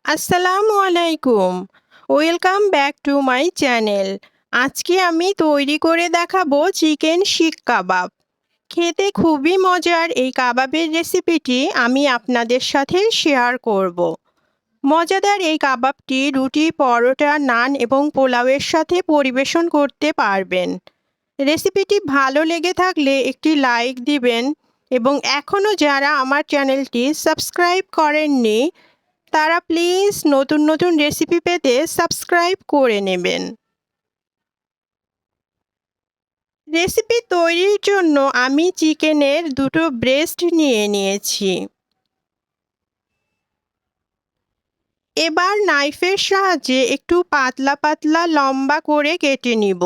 আসসালামু আলাইকুম। Welcome back to my channel. আজকে আমি তৈরি করে দেখাবো চিকেন শিক কাবাব। খেতে খুবই মজার এই কাবাবের রেসিপিটি আমি আপনাদের সাথে শেয়ার করব। মজাদার এই কাবাবটি রুটি, পরোটা, নান এবং পোলাওয়ের সাথে পরিবেশন করতে পারবেন। রেসিপিটি ভালো লেগে থাকলে একটি লাইক দিবেন এবং এখনও যারা আমার চ্যানেলটি সাবস্ক্রাইব করেননি তারা প্লিজ নতুন নতুন রেসিপি পেতে সাবস্ক্রাইব করে নেবেন। রেসিপি তৈরির জন্য আমি চিকেনের দুটো ব্রেস্ট নিয়ে নিয়েছি। এবার নাইফের সাহায্যে একটু পাতলা পাতলা লম্বা করে কেটে নিব।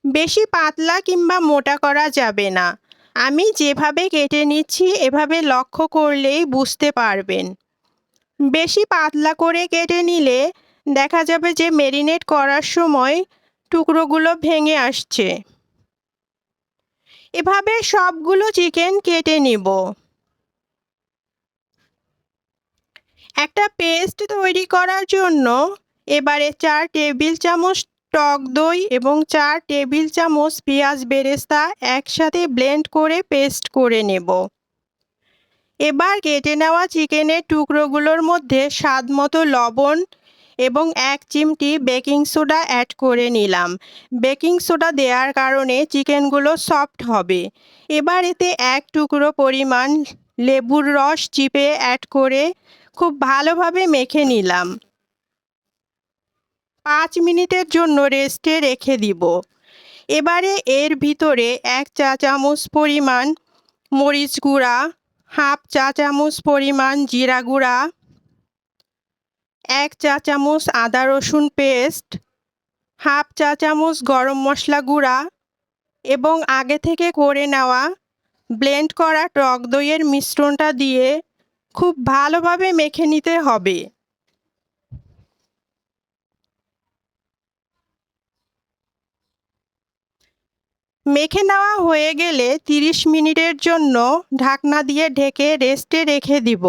বেশি পাতলা কিংবা মোটা করা যাবে না। আমি যেভাবে কেটে নিচ্ছি এভাবে লক্ষ্য করলেই বুঝতে পারবেন। বেশি পাতলা করে কেটে নিলে দেখা যাবে যে ম্যারিনেট করার সময় টুকরোগুলো ভেঙে আসছে। এভাবে সবগুলো চিকেন কেটে নিব। একটা পেস্ট তৈরি করার জন্য এবারে 4 টেবিল চামচ টক দই এবং 4 টেবিল চামচ পেঁয়াজ বেরেস্তা একসাথে ব্লেন্ড করে পেস্ট করে নেব। এবার কেটে নেওয়া চিকেনের টুকরোগুলোর মধ্যে স্বাদমতো লবণ এবং 1 চিমটি বেকিং সোডা অ্যাড করে নিলাম। বেকিং সোডা দেওয়ার কারণে চিকেনগুলো সফট হবে। এবার এতে 1 টুকরো পরিমাণ লেবুর রস চিপে অ্যাড করে খুব ভালোভাবে মেখে নিলাম। 5 মিনিটের জন্য রেস্টে রেখে দিব। এবারে এর ভিতরে 1 চা চামচ পরিমাণ মরিচ গুঁড়া, হাফ চা চামচ পরিমাণ জিরা গুঁড়া, 1 চা চামচ আদা রসুন পেস্ট, হাফ চা চামচ গরম মশলা গুঁড়া এবং আগে থেকে করে নেওয়া ব্লেন্ড করা টক দইয়ের মিশ্রণটা দিয়ে খুব ভালোভাবে মেখে নিতে হবে। মেখে নেওয়া হয়ে গেলে 30 মিনিটের জন্য ঢাকনা দিয়ে ঢেকে রেস্টে রেখে দিব।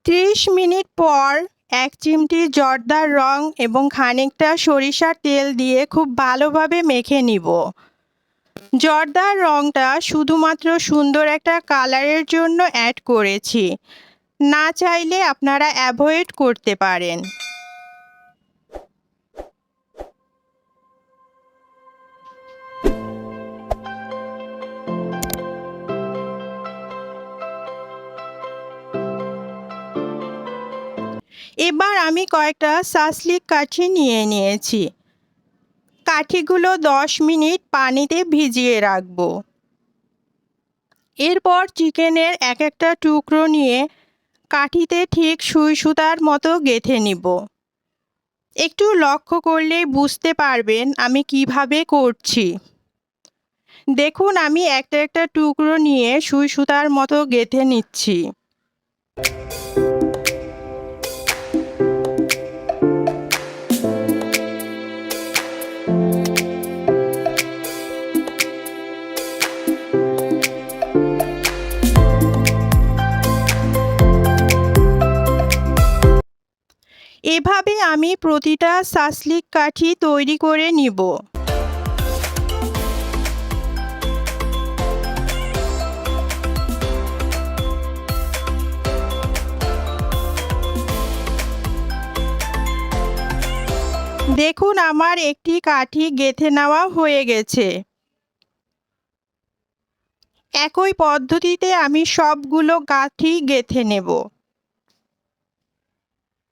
ত্রিশ মিনিট পর 1 চিমটি জর্দার রং এবং খানিকটা সরিষার তেল দিয়ে খুব ভালোভাবে মেখে নিব। জর্দার রংটা শুধুমাত্র সুন্দর একটা কালারের জন্য অ্যাড করেছি, না চাইলে আপনারা অ্যাভয়েড করতে পারেন। এবার আমি কয়েকটা সাসলিক কাঠি নিয়ে নিয়েছি। কাঠিগুলো 10 মিনিট পানিতে ভিজিয়ে রাখব। এরপর চিকেনের এক একটা টুকরো নিয়ে কাঠিতে ঠিক সুই সুতার মতো গেঁথে নিব। একটু লক্ষ্য করলেই বুঝতে পারবেন আমি কিভাবে করছি। দেখুন আমি একটা একটা টুকরো নিয়ে সুই সুতার মতো গেঁথে নিচ্ছি। এভাবে আমি প্রতিটা সাসলিক কাঠি তৈরি করে নিব। দেখুন আমার একটি কাঠি গেঁথে নেওয়া হয়ে গেছে। একই পদ্ধতিতে আমি সবগুলো কাঠি গেঁথে নেব।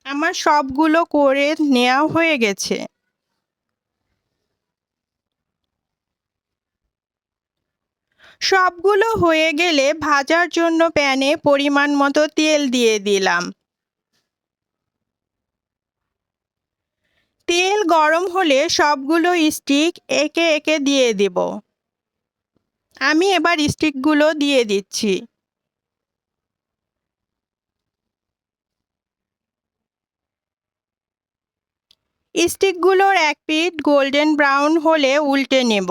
আমার সবগুলো করে নেওয়া হয়ে গেছে। সবগুলো হয়ে গেলে ভাজার জন্য প্যানে পরিমাণ মতো তেল দিয়ে দিলাম। তেল গরম হলে সবগুলো স্টিক একে একে দিয়ে দেব। আমি এবার স্টিকগুলো দিয়ে দিচ্ছি। স্টিকগুলোর এক পিঠ গোল্ডেন ব্রাউন হলে উল্টে নেব।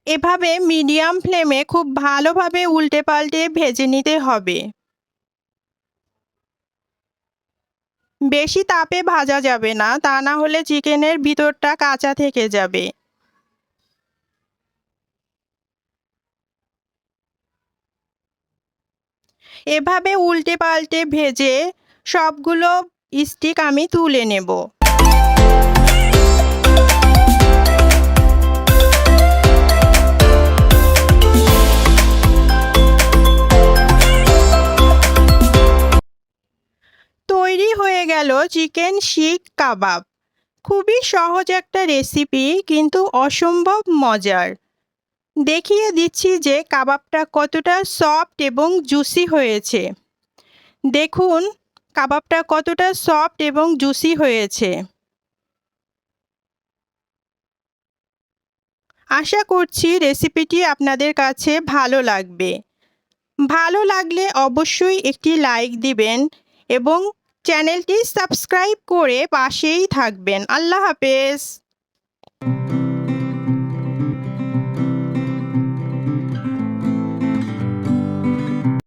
এভাবে মিডিয়াম ফ্লেমে খুব ভালোভাবে উল্টে পাল্টে ভেজে নিতে হবে। বেশি তাপে ভাজা যাবে না, তা না হলে চিকেনের ভিতরটা কাঁচা থেকে যাবে। এভাবে উল্টে পাল্টে ভেজে সবগুলো স্টিক আমি তুলে নেব। তৈরি হয়ে গেল চিকেন শিক কাবাব। খুবই সহজ একটা রেসিপি, কিন্তু অসম্ভব মজার। দেখিয়ে দিচ্ছি যে কাবাবটা কতটা সফট এবং জুসি হয়েছে। দেখুন কাবাবটা কতটা সফট এবং জুসি হয়েছে। আশা করছি রেসিপিটি আপনাদের কাছে ভালো লাগবে। ভালো লাগলে অবশ্যই একটি লাইক দিবেন এবং চ্যানেলটি সাবস্ক্রাইব করে পাশেই থাকবেন। আল্লাহ হাফেজ।